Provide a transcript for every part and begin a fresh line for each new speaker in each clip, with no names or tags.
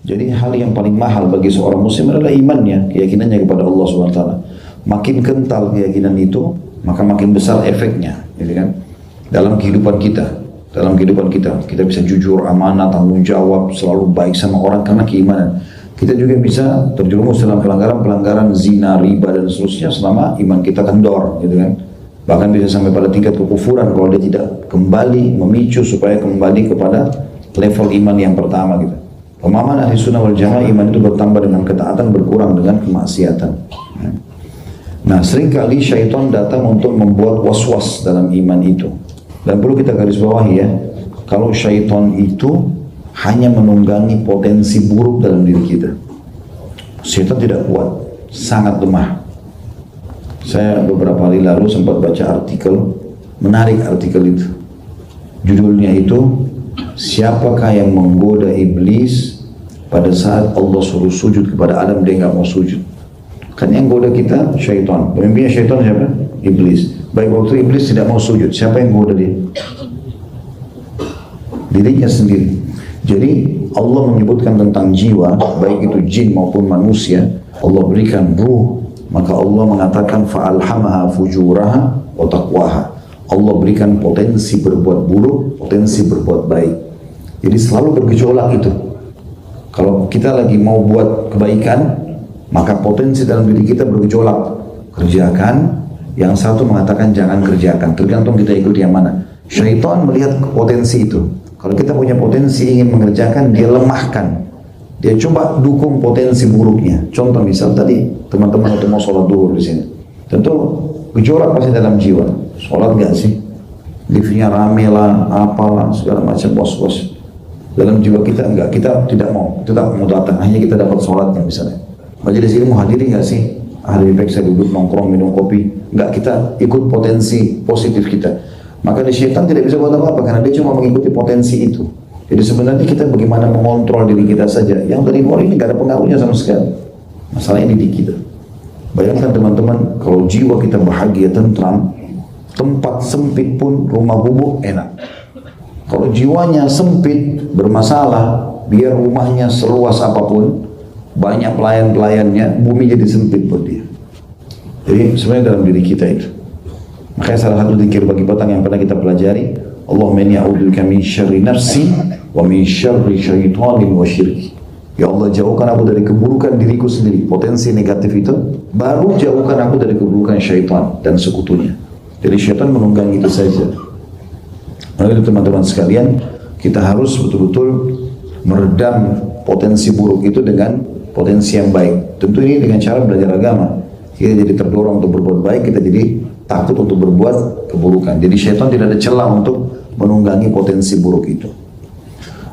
Jadi hal yang paling mahal bagi seorang muslim adalah imannya, keyakinannya kepada Allah SWT. Makin kental keyakinan itu, maka makin besar efeknya, gitu kan? Dalam kehidupan kita. Dalam kehidupan kita bisa jujur, amanah, tanggung jawab, selalu baik sama orang karena keimanan. Kita juga bisa terjerumus dalam pelanggaran-pelanggaran zina, riba dan seterusnya selama iman kita kendor, gitu kan? Bahkan bisa sampai pada tingkat kekufuran kalau dia tidak kembali memicu supaya kembali kepada level iman yang pertama, gitu. Pemahaman ahli sunnah wal jamaah, iman itu bertambah dengan ketaatan, berkurang dengan kemaksiatan. Nah, seringkali syaitan datang untuk membuat was-was dalam iman itu. Dan perlu kita garis bawahi ya, kalau syaitan itu hanya menunggangi potensi buruk dalam diri kita. Syaitan tidak kuat, sangat lemah. Saya beberapa hari lalu sempat baca artikel, menarik artikel itu. Judulnya itu, siapakah yang menggoda iblis pada saat Allah suruh sujud kepada Adam, dia nggak mau sujud. Kan yang goda kita syaitan. Pemimpinnya syaitan siapa? Iblis. Baik, waktu iblis tidak mau sujud, siapa yang goda dia? Dirinya sendiri. Jadi Allah menyebutkan tentang jiwa, baik itu jin maupun manusia, Allah berikan ruh, maka Allah mengatakan fa'alhamaha fujuraha wa taqwaha. Allah berikan potensi berbuat buruk, potensi berbuat baik. Jadi selalu bergejolak itu. Kalau kita lagi mau buat kebaikan, maka potensi dalam diri kita bergejolak. Kerjakan, yang satu mengatakan jangan kerjakan. Tergantung kita ikut yang mana. Syaitan melihat potensi itu. Kalau kita punya potensi ingin mengerjakan, dia lemahkan. Dia coba dukung potensi buruknya. Contoh misal tadi, teman-teman waktu mau sholat duhur di sini. Tentu gejolak pasti dalam jiwa. Sholat gak sih? Liftnya rame lah, apalah, segala macam bos-bos. Dalam jiwa kita enggak, kita tidak mau datang, hanya kita dapat sholatnya misalnya. Majelis ilmu hadiri enggak sih? Lebih baik saya duduk nongkrong minum kopi. Enggak, kita ikut potensi positif kita. Maka di syaitan tidak bisa buat apa-apa karena dia cuma mengikuti potensi itu. Jadi sebenarnya kita bagaimana mengontrol diri kita saja. Yang dari luar ini enggak ada pengaruhnya sama sekali. Masalahnya di kita. Bayangkan teman-teman, kalau jiwa kita bahagia, tentram, tempat sempit pun rumah gubuk enak. Kalau jiwanya sempit, bermasalah, biar rumahnya seluas apapun, banyak pelayan-pelayannya, bumi jadi sempit buat dia. Jadi sebenarnya dalam diri kita itu. Makanya salah satu zikir bagi petang yang pernah kita pelajari, Allahumma inni a'udzubika min syarri nafsi wa min syarri syaitanin wa syirki. Ya Allah, jauhkan aku dari keburukan diriku sendiri, potensi negatif itu, baru jauhkan aku dari keburukan syaitan dan sekutunya. Jadi syaitan menunggangi itu saja. Maka teman-teman sekalian, kita harus betul-betul meredam potensi buruk itu dengan potensi yang baik. Tentu ini dengan cara belajar agama. Kita jadi terdorong untuk berbuat baik, kita jadi takut untuk berbuat keburukan. Jadi syaitan tidak ada celah untuk menunggangi potensi buruk itu.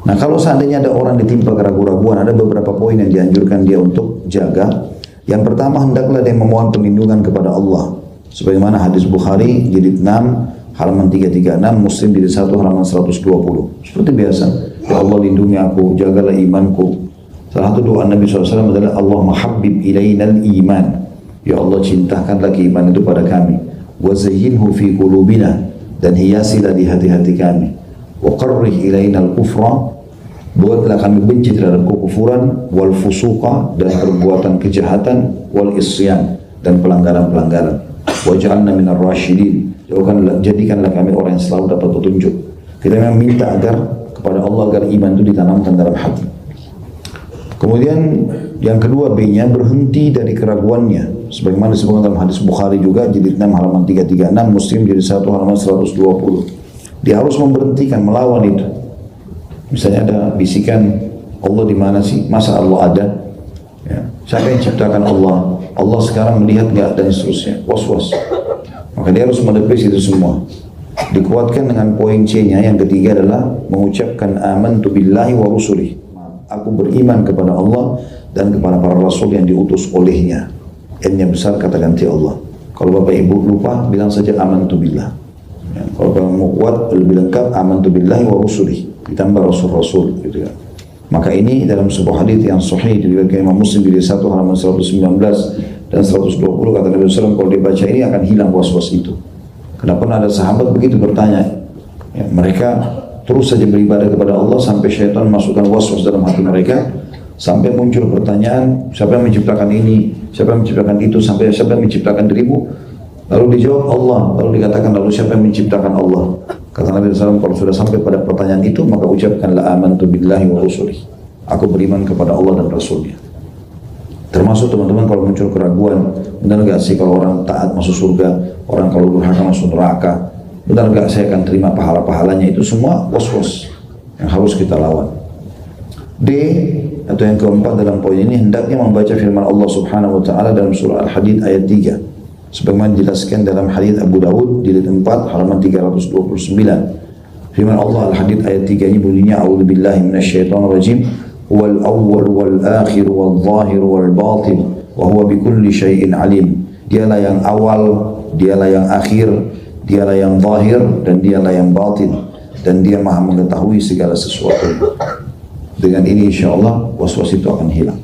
Nah, kalau seandainya ada orang ditimpa keraguan-raguan, ada beberapa poin yang dianjurkan dia untuk jaga. Yang pertama, hendaklah dia memohon perlindungan kepada Allah. Sebagaimana hadis Bukhari jilid 6 halaman 336, Muslim jilid 1 halaman 120. Seperti biasa, ya Allah lindungi aku, jagalah imanku. Salah satu doa Nabi SAW adalah Allahumma habbib ilainal iman. Ya Allah, cintakanlah keimanan itu pada kami. Wa zayyinhu fi qulubina, dan hiasilah di hati-hati kami. Wa qarrih ilainal kufra, buatlah kami benci terhadap kekufuran, wal fusuqa, dan perbuatan kejahatan, wal isyan, dan pelanggaran-pelanggaran. Waj'alna minar rasyidin, jadikanlah kami orang yang selalu dapat petunjuk. Kita memang minta agar kepada Allah agar iman itu ditanamkan dalam hati. Kemudian yang kedua B-nya, berhenti dari keraguannya. Sebagaimana disebutkan dalam hadis Bukhari juga jilid 6 halaman 336, Muslim jilid 1 halaman 120. Dia harus memberhentikan, melawan itu. Misalnya ada bisikan, Allah di mana sih? Masa Allah ada? Ya. Siapa yang ciptakan Allah? Allah sekarang melihat enggak? Dan seterusnya. Was-was. Maka dia harus menepis itu semua. Dikuatkan dengan poin C-nya. Yang ketiga adalah mengucapkan amantu billahi wa rusulih. Aku beriman kepada Allah dan kepada para rasul yang diutus olehnya. N-nya besar, kata ganti Allah. Kalau Bapak Ibu lupa, bilang saja amantu billah. Ya, kalau Bapak mau kuat, lebih lengkap amantu billahi wa rusulih. Ditambah rasul-rasul gitu ya. Maka ini dalam sebuah hadis yang sahih diriwayatkan Imam Muslim di 1 halaman 119 dan 120, kata Nabi SAW, kalau dibaca ini akan hilang was-was itu. Kenapa ada sahabat begitu bertanya, ya, mereka terus saja beribadah kepada Allah sampai syaitan masukkan was-was dalam hati mereka, sampai muncul pertanyaan, siapa yang menciptakan ini, siapa yang menciptakan itu, sampai siapa yang menciptakan dirimu. Lalu dijawab Allah. Lalu dikatakan, lalu siapa yang menciptakan Allah? Kata Nabi SAW, kalau sudah sampai pada pertanyaan itu, maka ucapkanlah amantu billahi wa rasulih. Aku beriman kepada Allah dan Rasulnya. Termasuk teman-teman kalau muncul keraguan, benar nggak sih kalau orang taat masuk surga, orang kalau durhaka masuk neraka, benar nggak saya akan terima pahala-pahalanya? Itu semua was-was yang harus kita lawan. D, atau yang keempat dalam poin ini, hendaknya membaca firman Allah Subhanahu wa taala dalam surah Al-Hadid ayat 3. Sebagaimana dijelaskan dalam hadis Abu Dawud jilid 4 halaman 329. Firman Allah Al-Hadid ayat 3 ini bunyinya, a'udzubillahi minasyaitonir rajim, wal awwal wal akhir wal zahir wal batin wa huwa bikulli syai'in alim. Dialah yang awal, dialah yang akhir, dialah yang zahir dan dialah yang batin, dan dia maha mengetahui segala sesuatu. Dengan ini insyaallah was-was itu akan hilang.